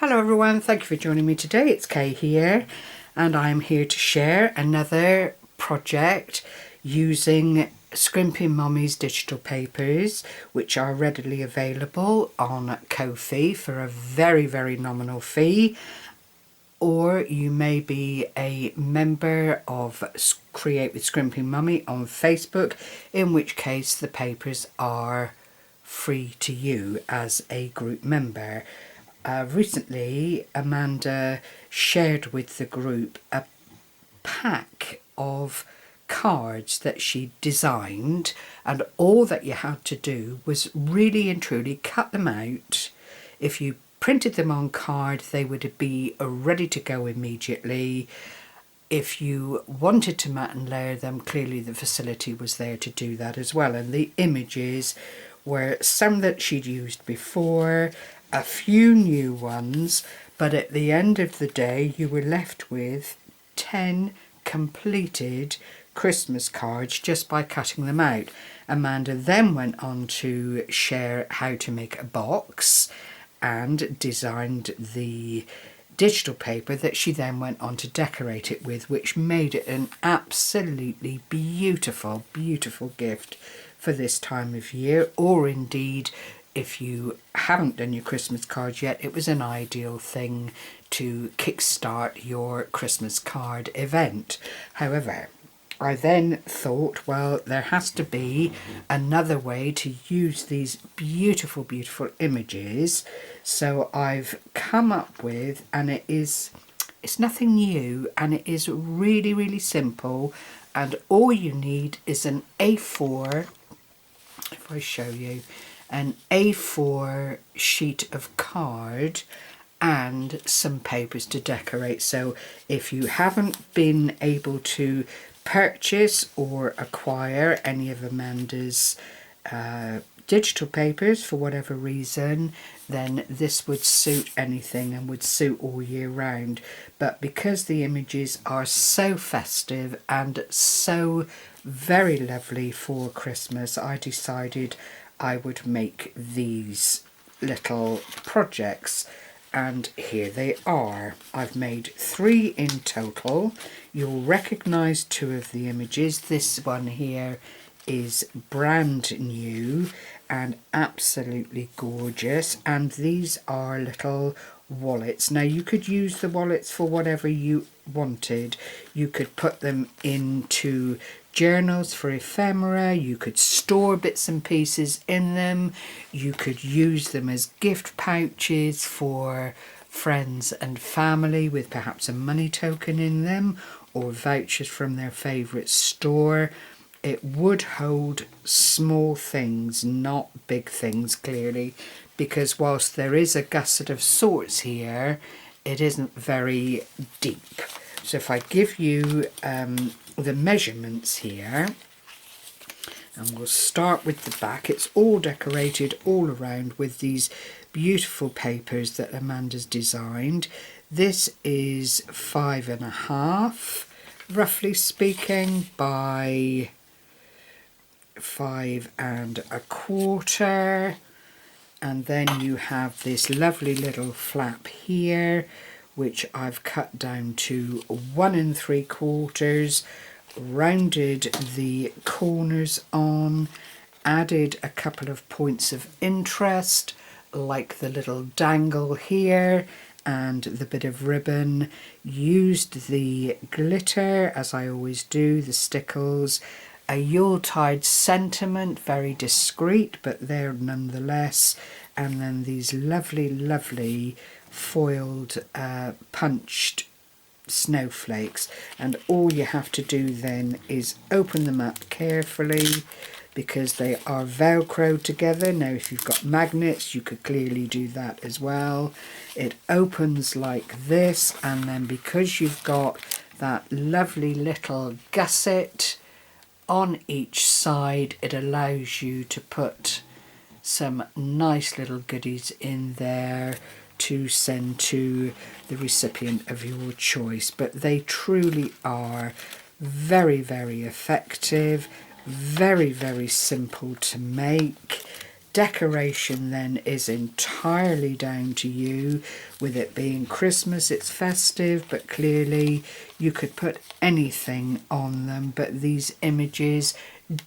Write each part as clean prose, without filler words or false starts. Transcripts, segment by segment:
Hello everyone, thank you for joining me today. It's Kay here and I'm here to share another project using Scrimpingmommy's digital papers, which are readily available on Ko-fi for a very nominal fee, or you may be a member of Create with Scrimping Mummy on Facebook, in which case the papers are free to you as a group member. Recently, Amanda shared with the group a pack of cards that she designed, and all that you had to do was really and truly cut them out. If you printed them on card, they would be ready to go immediately. If you wanted to mat and layer them, clearly the facility was there to do that as well. And the images were some that she'd used before, a few new ones, but at the end of the day you were left with 10 completed Christmas cards just by cutting them out. Amanda then went on to share how to make a box and designed the digital paper that she then went on to decorate it with, which made it an absolutely beautiful gift for this time of year. Or indeed, if you haven't done your Christmas cards yet, it was an ideal thing to kickstart your Christmas card event. However, I then thought, well, there has to be another way to use these beautiful images. So I've come up with, and it's nothing new, and it is really simple, and all you need is an A4, if I show you, an A4 sheet of card and some papers to decorate. So if you haven't been able to purchase or acquire any of Amanda's digital papers for whatever reason, then this would suit anything and would suit all year round. But because the images are so festive and so very lovely for Christmas, I decided I would make these little projects, and here they are. I've made 3 in total. You'll recognise 2 of the images. This one here is brand new and absolutely gorgeous, and these are little wallets. Now you could use the wallets for whatever you wanted. You could put them into journals for ephemera, you could store bits and pieces in them, you could use them as gift pouches for friends and family with perhaps a money token in them, or vouchers from their favourite store. It would hold small things, not big things, clearly, because whilst there is a gusset of sorts here, it isn't very deep. So if I give you the measurements here, and we'll start with the back. It's all decorated all around with these beautiful papers that Amanda's designed. This is 5.5, roughly speaking, by 5.25, and then you have this lovely little flap here, which I've cut down to 1 3/4, rounded the corners on, added a couple of points of interest like the little dangle here and the bit of ribbon, used the glitter as I always do, the stickles, a Yuletide sentiment, very discreet but there nonetheless, and then these lovely foiled punched snowflakes. And all you have to do then is open them up carefully, because they are velcro together. Now if you've got magnets you could clearly do that as well. It opens like this, and then because you've got that lovely little gusset on each side, it allows you to put some nice little goodies in there to send to the recipient of your choice. But they truly are very effective, very simple to make. Decoration then is entirely down to you. With it being Christmas, it's festive, but clearly you could put anything on them. But these images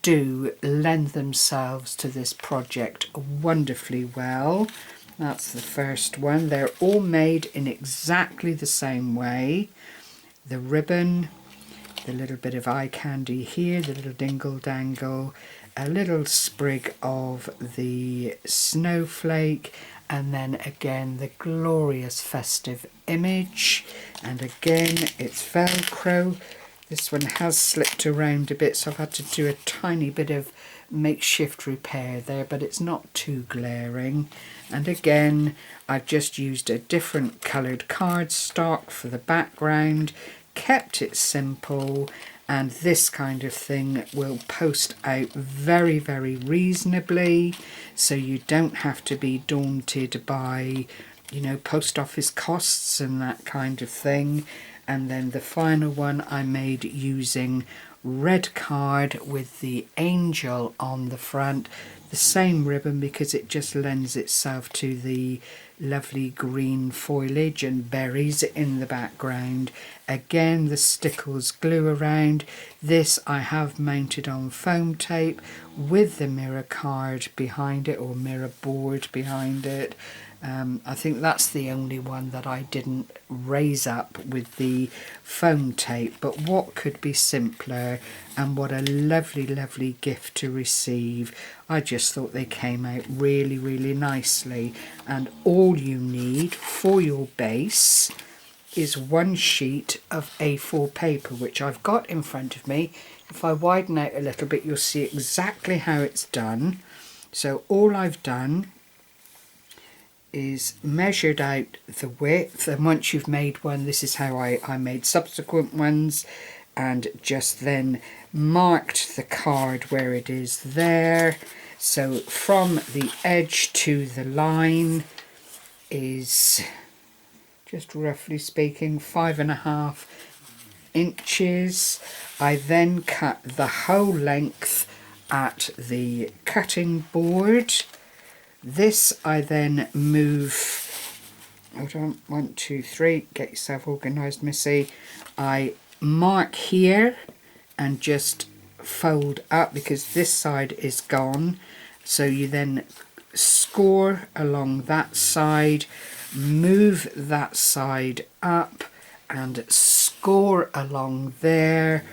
do lend themselves to this project wonderfully well. That's the first one. They're all made in exactly the same way. The ribbon, the little bit of eye candy here, the little dingle dangle, a little sprig of the snowflake, and then again the glorious festive image. And again it's Velcro. This one has slipped around a bit, so I've had to do a tiny bit of makeshift repair there, but it's not too glaring. And again, I've just used a different coloured cardstock for the background, kept it simple, and this kind of thing will post out very, very reasonably, so you don't have to be daunted by, you know, post office costs and that kind of thing. And then the final one I made using red card with the angel on the front, the same ribbon because it just lends itself to the lovely green foliage and berries in the background. Again, the stickles glue around. This I have mounted on foam tape with the mirror card behind it, or mirror board behind it. I think that's the only one that I didn't raise up with the foam tape, but what could be simpler, and what a lovely, lovely gift to receive. I just thought they came out really, really nicely. And all you need for your base is one sheet of A4 paper, which I've got in front of me. If I widen out a little bit, you'll see exactly how it's done. So all I've done is measured out the width, and once you've made one, this is how I made subsequent ones, and just then marked the card where it is there. So from the edge to the line is, just roughly speaking, 5.5 inches. I then cut the whole length at the cutting board. This I then move, hold on, 1, 2, 3, get yourself organised, Missy. I mark here and just fold up because this side is gone. So you then score along that side, move that side up and score along there,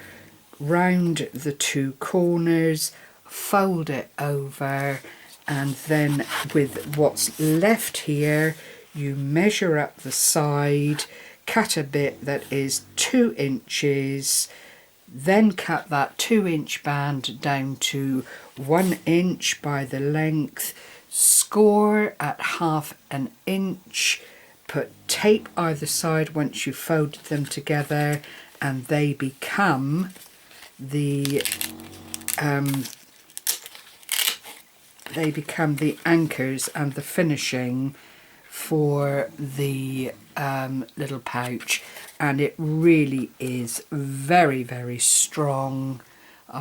round the two corners, fold it over, and then with what's left here, you measure up the side, cut a bit that is 2 inches, then cut that 2-inch band down to 1 inch by the length, score at 1/2 inch, put tape either side once you've folded them together, and they become the anchors and the finishing for the little pouch. And it really is very, very strong.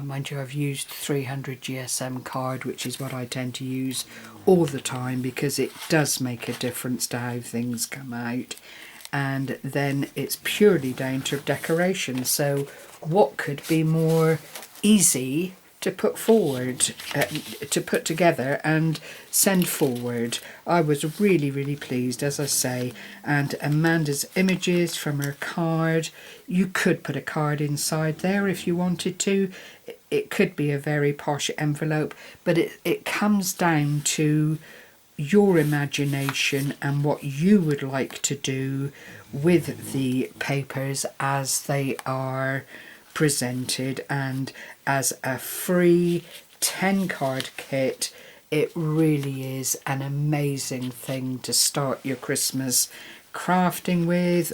Mind you, I've used 300 GSM card, which is what I tend to use all the time because it does make a difference to how things come out. And then it's purely down to decoration. So what could be more easy to put forward, to put together and send forward. I was really, really pleased, as I say. And Amanda's images from her card, you could put a card inside there if you wanted to. It could be a very posh envelope, but it comes down to your imagination and what you would like to do with the papers as they are presented. And as a free 10 card kit, it really is an amazing thing to start your Christmas crafting with.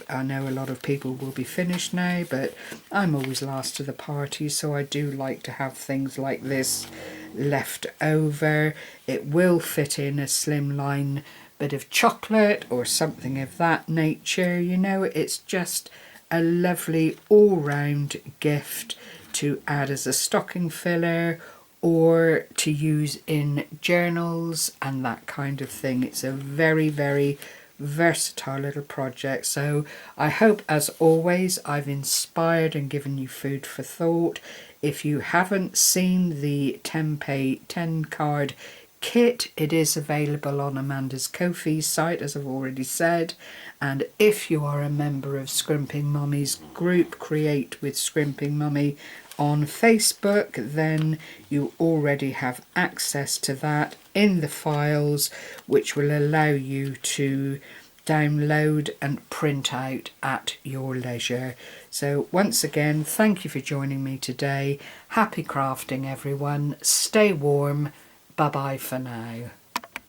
I know a lot of people will be finished now, but I'm always last to the party, so I do like to have things like this left over. It will fit in a slimline bit of chocolate or something of that nature. You know, it's just a lovely all-round gift to add as a stocking filler or to use in journals and that kind of thing. It's a very, very versatile little project. So I hope, as always, I've inspired and given you food for thought. If you haven't seen the 10 card kit, it is available on Amanda's Ko-fi site, as I've already said. And if you are a member of Scrimping Mommy's group, Create with Scrimping Mommy, on Facebook, then you already have access to that in the files, which will allow you to download and print out at your leisure. So once again, thank you for joining me today. Happy crafting, everyone. Stay warm. Bye bye for now.